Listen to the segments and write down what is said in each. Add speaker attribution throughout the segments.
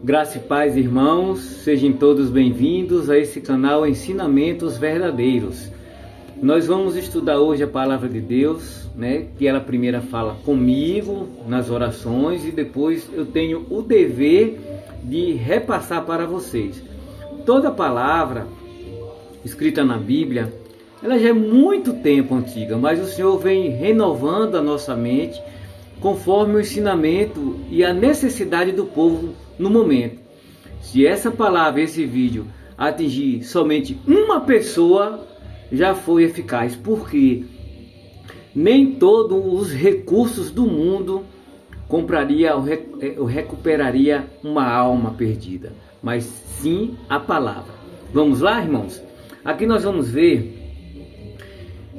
Speaker 1: Graça e paz, irmãos, sejam todos bem-vindos a esse canal Ensinamentos Verdadeiros. Nós vamos estudar hoje a palavra de Deus, que ela primeiro fala comigo nas orações e depois eu tenho o dever de repassar para vocês. Toda palavra escrita na Bíblia, ela já é muito tempo antiga, mas o Senhor vem renovando a nossa mente conforme o ensinamento e a necessidade do povo no momento. Se essa palavra, esse vídeo atingir somente uma pessoa, já foi eficaz, porque nem todos os recursos do mundo compraria ou recuperaria uma alma perdida, mas sim a palavra. Vamos lá, irmãos? Aqui nós vamos ver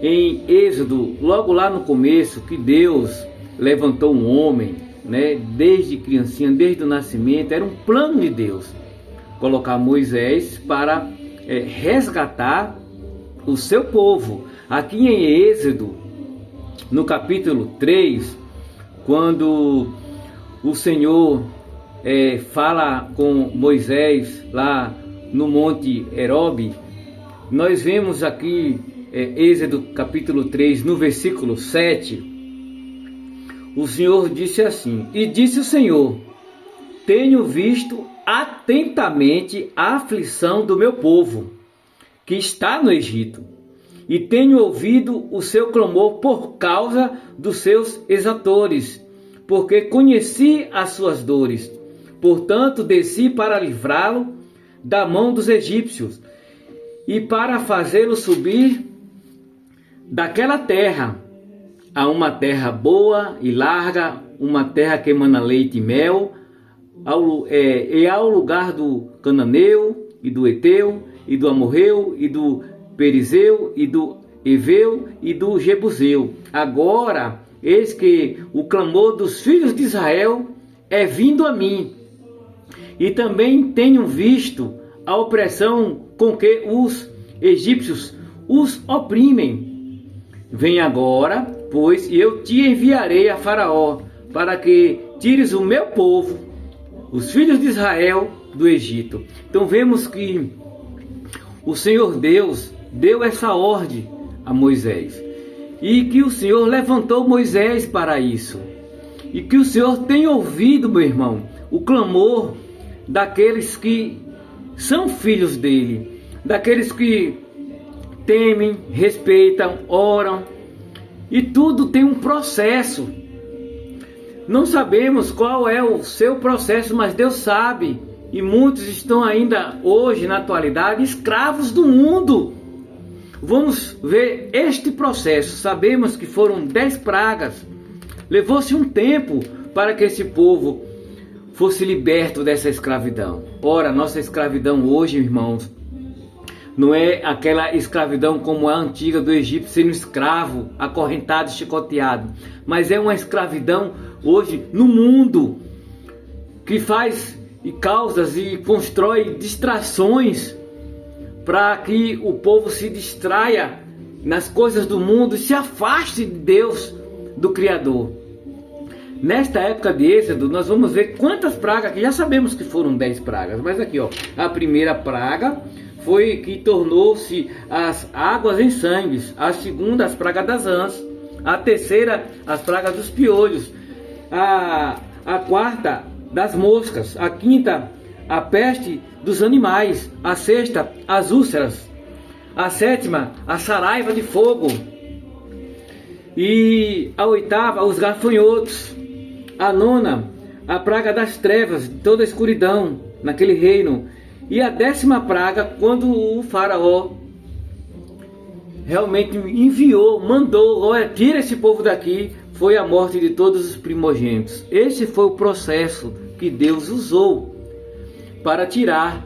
Speaker 1: em Êxodo, logo lá no começo, que Deus levantou um homem, desde criancinha, desde o nascimento. Era um plano de Deus colocar Moisés para resgatar o seu povo. Aqui em Êxodo, no capítulo 3, quando o Senhor fala com Moisés lá no Monte Herobe, nós vemos aqui Êxodo capítulo 3, no versículo 7, o Senhor disse assim: E disse o Senhor: Tenho visto atentamente a aflição do meu povo, que está no Egito, e tenho ouvido o seu clamor por causa dos seus exatores, porque conheci as suas dores. Portanto, desci para livrá-lo da mão dos egípcios, e para fazê-lo subir daquela terra a uma terra boa e larga, uma terra que emana leite e mel, ao lugar do Cananeu, e do Eteu, e do Amorreu, e do Perizeu, e do Eveu, e do Jebuseu. Agora, eis que o clamor dos filhos de Israel é vindo a mim, e também tenho visto a opressão com que os egípcios os oprimem. Vem agora, pois, e eu te enviarei a Faraó, para que tires o meu povo, os filhos de Israel, do Egito. Então vemos que o Senhor Deus deu essa ordem a Moisés, e que o Senhor levantou Moisés para isso, e que o Senhor tem ouvido, meu irmão, o clamor daqueles que são filhos dele, daqueles que temem, respeitam, oram, e tudo tem um processo. Não sabemos qual é o seu processo, mas Deus sabe, e muitos estão ainda hoje, na atualidade, escravos do mundo. Vamos ver este processo. Sabemos que foram 10 pragas, levou-se um tempo para que esse povo fosse liberto dessa escravidão. Ora, nossa escravidão hoje, irmãos, não é aquela escravidão como a antiga do Egito, sendo escravo, acorrentado, chicoteado. Mas é uma escravidão hoje no mundo, que faz e causas e constrói distrações para que o povo se distraia nas coisas do mundo e se afaste de Deus, do Criador. Nesta época de Êxodo, nós vamos ver quantas pragas, que já sabemos que foram 10 pragas, mas aqui, a primeira praga foi que tornou-se as águas em sangue, a segunda as pragas das rãs, a terceira as pragas dos piolhos, a quarta das moscas, a quinta a peste dos animais, a sexta as úlceras, a sétima a saraiva de fogo, e a oitava os gafanhotos, a nona a praga das trevas, toda a escuridão naquele reino. E a 10ª praga, quando o Faraó realmente enviou, mandou, olha, tira esse povo daqui, foi a morte de todos os primogênitos. Esse foi o processo que Deus usou para tirar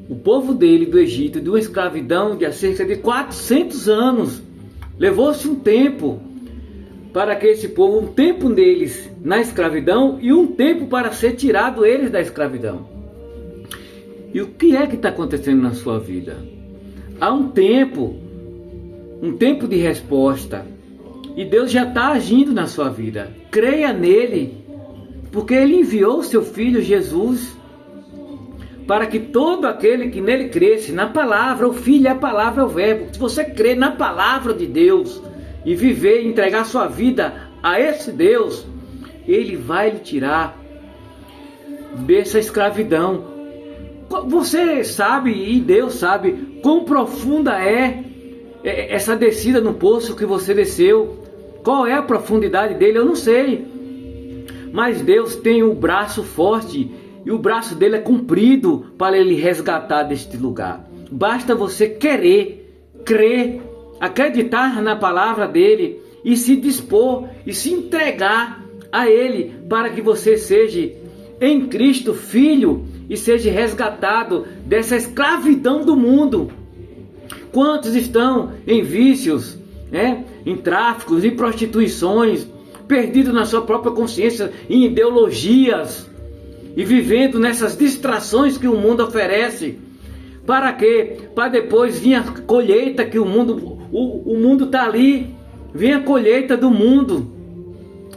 Speaker 1: o povo dele do Egito, de uma escravidão de há cerca de 400 anos. Levou-se um tempo para que esse povo, um tempo deles na escravidão e um tempo para ser tirado eles da escravidão. E o que é que está acontecendo na sua vida? Há um tempo de resposta. E Deus já está agindo na sua vida. Creia nele, porque Ele enviou o seu Filho Jesus para que todo aquele que nele cresce, na palavra, o Filho é a palavra, é o verbo. Se você crer na palavra de Deus e viver e entregar sua vida a esse Deus, Ele vai lhe tirar dessa escravidão. Você sabe, e Deus sabe, quão profunda é essa descida no poço que você desceu. Qual é a profundidade dele? Eu não sei. Mas Deus tem o braço forte e o braço dele é comprido para ele resgatar deste lugar. Basta você querer, crer, acreditar na palavra dele e se dispor e se entregar a ele para que você seja em Cristo filho e seja resgatado dessa escravidão do mundo. Quantos estão em vícios, em tráficos, em prostituições, perdidos na sua própria consciência, em ideologias e vivendo nessas distrações que o mundo oferece. Para quê? Para depois vir a colheita que o mundo está ali, vem a colheita do mundo.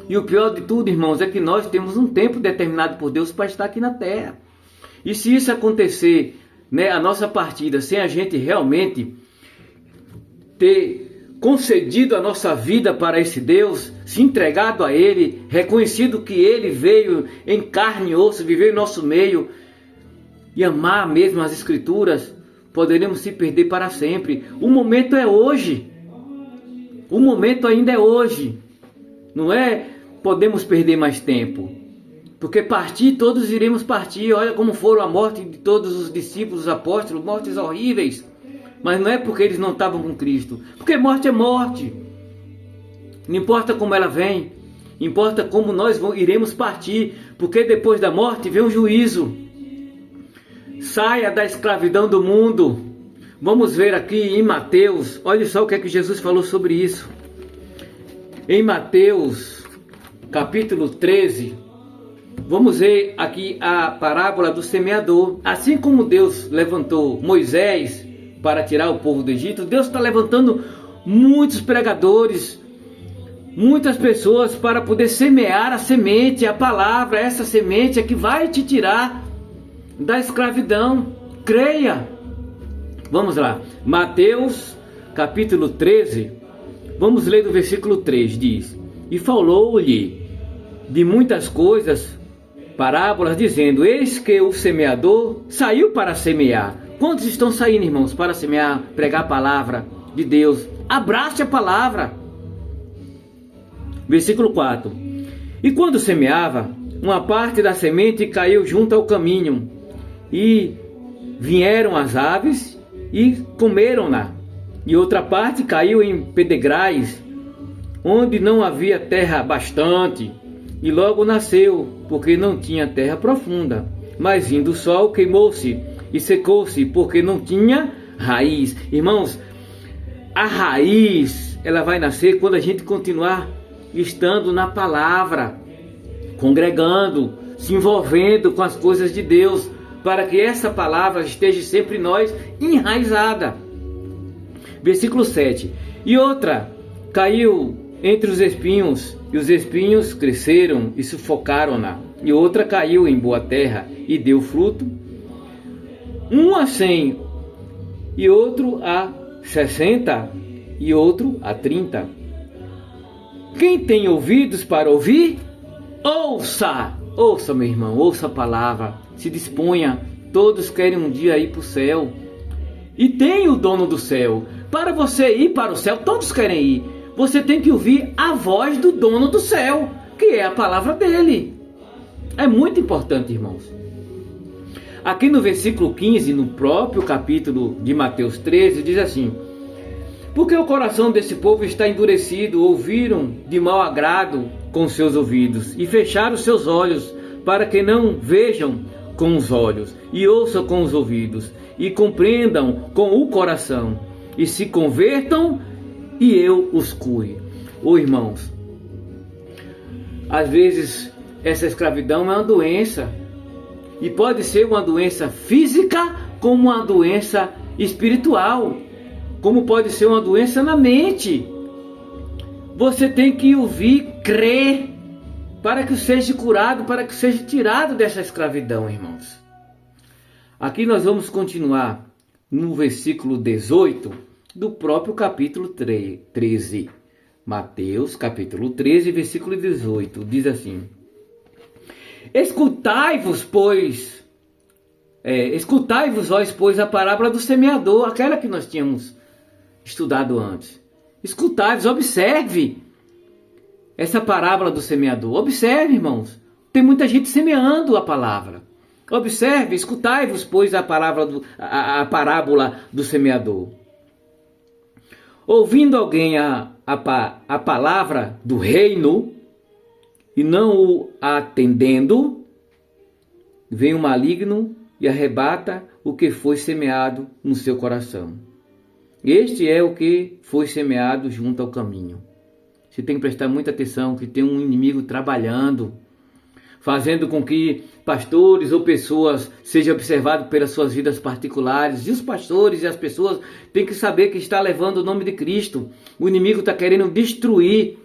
Speaker 1: E o pior de tudo, irmãos, é que nós temos um tempo determinado por Deus para estar aqui na terra. E se isso acontecer, a nossa partida, sem a gente realmente ter concedido a nossa vida para esse Deus, se entregado a Ele, reconhecido que Ele veio em carne e osso, viveu em nosso meio, e amar mesmo as Escrituras, poderemos se perder para sempre. O momento é hoje. O momento ainda é hoje. Não é podemos perder mais tempo. Porque partir, todos iremos partir. Olha como foram a morte de todos os discípulos, os apóstolos, mortes horríveis. Mas não é porque eles não estavam com Cristo. Porque morte é morte. Não importa como ela vem. Importa como nós iremos partir. Porque depois da morte vem o juízo. Saia da escravidão do mundo. Vamos ver aqui em Mateus. Olha só o que é que Jesus falou sobre isso. Em Mateus, capítulo 13. Vamos ver aqui a parábola do semeador. Assim como Deus levantou Moisés para tirar o povo do Egito, Deus está levantando muitos pregadores, muitas pessoas para poder semear a semente, a palavra. Essa semente é que vai te tirar da escravidão. Creia. Vamos lá. Mateus capítulo 13. Vamos ler do versículo 3. Diz: E falou-lhe de muitas coisas, parábolas, dizendo: Eis que o semeador saiu para semear. Quantos estão saindo, irmãos, para semear, pregar a palavra de Deus? Abrace a palavra. Versículo 4. E quando semeava, uma parte da semente caiu junto ao caminho, e vieram as aves e comeram-na. E outra parte caiu em pedregais, onde não havia terra bastante, e logo nasceu, porque não tinha terra profunda. Mas vindo o sol, queimou-se e secou-se, porque não tinha raiz. Irmãos, a raiz, ela vai nascer quando a gente continuar estando na palavra, congregando, se envolvendo com as coisas de Deus, para que essa palavra esteja sempre em nós enraizada. Versículo 7. E outra caiu entre os espinhos, e os espinhos cresceram e sufocaram-na. E outra caiu em boa terra e deu fruto, um a 100, e outro a 60, e outro a 30. Quem tem ouvidos para ouvir, ouça. Ouça, meu irmão, ouça a palavra. Se disponha. Todos querem um dia ir para o céu. E tem o dono do céu. Para você ir para o céu, todos querem ir. Você tem que ouvir a voz do dono do céu, que é a palavra dele. É muito importante, irmãos. Aqui no versículo 15, no próprio capítulo de Mateus 13, diz assim: Porque o coração desse povo está endurecido, ouviram de mau agrado com seus ouvidos, e fecharam seus olhos, para que não vejam com os olhos, e ouçam com os ouvidos, e compreendam com o coração, e se convertam, e eu os cure. Irmãos, às vezes essa escravidão é uma doença, e pode ser uma doença física, como uma doença espiritual, como pode ser uma doença na mente. Você tem que ouvir, crer, para que seja curado, para que seja tirado dessa escravidão, irmãos. Aqui nós vamos continuar no versículo 18 do próprio capítulo 13. Mateus, capítulo 13, versículo 18, diz assim: Escutai-vos, vós, pois, a parábola do semeador, aquela que nós tínhamos estudado antes. Escutai-vos, observe essa parábola do semeador. Observe, irmãos, tem muita gente semeando a palavra. Observe, escutai-vos, pois, a parábola do semeador. Ouvindo alguém a palavra do reino e não o atendendo, vem o maligno e arrebata o que foi semeado no seu coração. Este é o que foi semeado junto ao caminho. Você tem que prestar muita atenção que tem um inimigo trabalhando, fazendo com que pastores ou pessoas sejam observados pelas suas vidas particulares. E os pastores e as pessoas têm que saber que está levando o nome de Cristo. O inimigo está querendo destruir,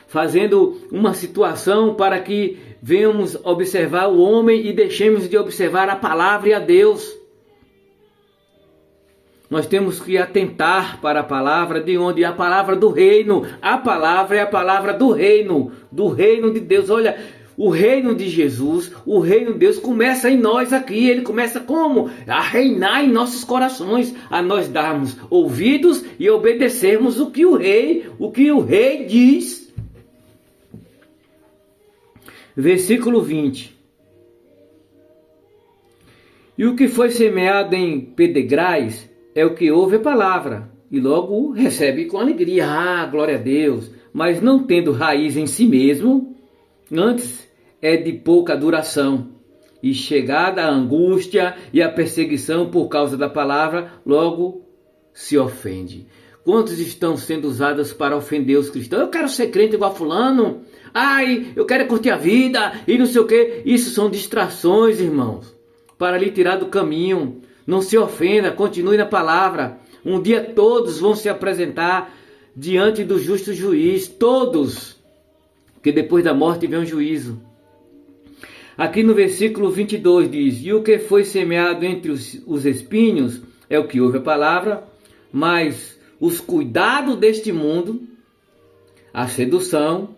Speaker 1: fazendo uma situação para que venhamos observar o homem e deixemos de observar a palavra e a Deus. Nós temos que atentar para a palavra, de onde? A palavra do reino. A palavra é a palavra do reino de Deus. Olha, o reino de Jesus, o reino de Deus começa em nós aqui. Ele começa como? A reinar em nossos corações, a nós darmos ouvidos e obedecermos o que o rei diz. Versículo 20. E o que foi semeado em pedregais é o que ouve a palavra e logo recebe com alegria. Ah, glória a Deus! Mas não tendo raiz em si mesmo, antes é de pouca duração, e chegada a angústia e a perseguição por causa da palavra, logo se ofende. Quantos estão sendo usados para ofender os cristãos? Eu quero ser crente igual fulano. Ai, eu quero curtir a vida e não sei o que. Isso são distrações, irmãos, para lhe tirar do caminho. Não se ofenda, continue na palavra. Um dia todos vão se apresentar diante do justo juiz. Todos. Porque depois da morte vem um juízo. Aqui no versículo 22 diz: E o que foi semeado entre os espinhos é o que ouve a palavra, mas os cuidados deste mundo, a sedução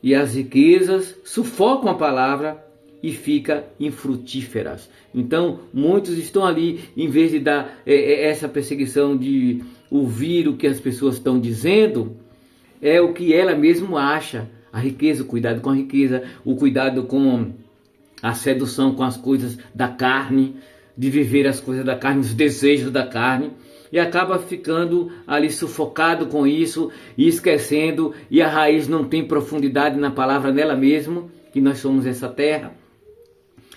Speaker 1: e as riquezas sufocam a palavra e fica infrutíferas. Então, muitos estão ali, em vez de dar essa perseguição de ouvir o que as pessoas estão dizendo, é o que ela mesma acha. A riqueza, o cuidado com a riqueza, o cuidado com a sedução com as coisas da carne, de viver as coisas da carne, os desejos da carne, e acaba ficando ali sufocado com isso e esquecendo, e a raiz não tem profundidade na palavra nela mesma, que nós somos essa terra.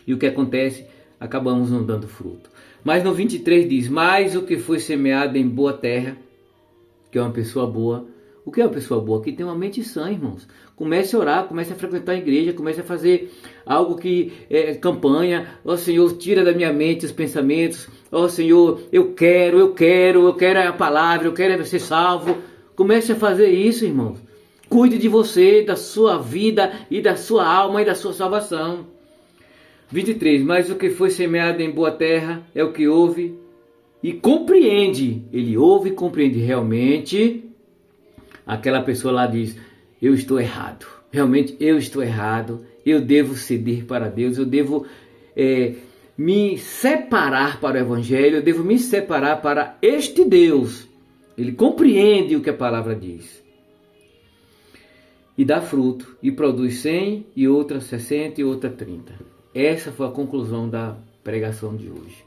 Speaker 1: E o que acontece? Acabamos não dando fruto. Mas no 23 diz: Mas o que foi semeado em boa terra, que é uma pessoa boa. O que é uma pessoa boa? Que tem uma mente sã, irmãos. Comece a orar, comece a frequentar a igreja, comece a fazer algo que campanha. Ó Senhor, tira da minha mente os pensamentos. Ó Senhor, eu quero a palavra, eu quero ser salvo. Comece a fazer isso, irmãos. Cuide de você, da sua vida e da sua alma e da sua salvação. 23. Mas o que foi semeado em boa terra é o que ouve e compreende. Ele ouve e compreende realmente. Aquela pessoa lá diz: eu estou errado, realmente eu estou errado, eu devo ceder para Deus, eu devo me separar para o Evangelho, eu devo me separar para este Deus. Ele compreende o que a palavra diz. E dá fruto, e produz 100, e outra 60, e outra 30. Essa foi a conclusão da pregação de hoje.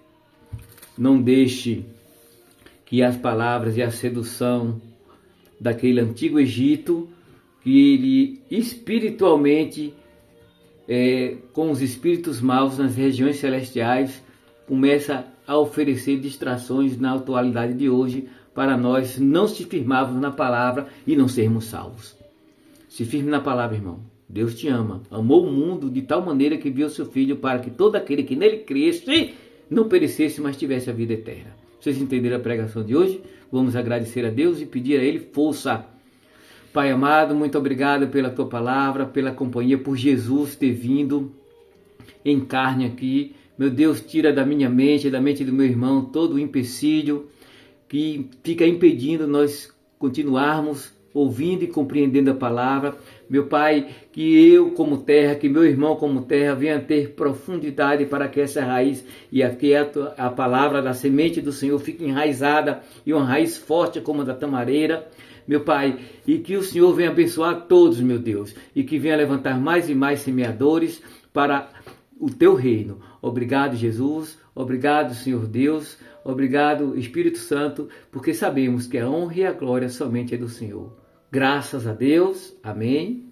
Speaker 1: Não deixe que as palavras e a sedução daquele antigo Egito, que ele espiritualmente, com os espíritos maus nas regiões celestiais, começa a oferecer distrações na atualidade de hoje, para nós não se firmarmos na palavra e não sermos salvos. Se firme na palavra, irmão. Deus te ama. Amou o mundo de tal maneira que enviou seu Filho para que todo aquele que nele cresce não perecesse, mas tivesse a vida eterna. Vocês entenderam a pregação de hoje? Vamos agradecer a Deus e pedir a Ele força. Pai amado, muito obrigado pela Tua palavra, pela companhia, por Jesus ter vindo em carne aqui, Meu Deus, tira da minha mente, da mente do meu irmão, todo o empecilho que fica impedindo nós continuarmos ouvindo e compreendendo a palavra. Meu Pai, que eu como terra, que meu irmão como terra venha ter profundidade para que essa raiz e aqui a palavra da semente do Senhor fique enraizada e uma raiz forte como a da tamareira. Meu Pai, e que o Senhor venha abençoar todos, meu Deus, e que venha levantar mais e mais semeadores para o teu reino. Obrigado, Jesus. Obrigado, Senhor Deus. Obrigado, Espírito Santo, porque sabemos que a honra e a glória somente é do Senhor. Graças a Deus. Amém.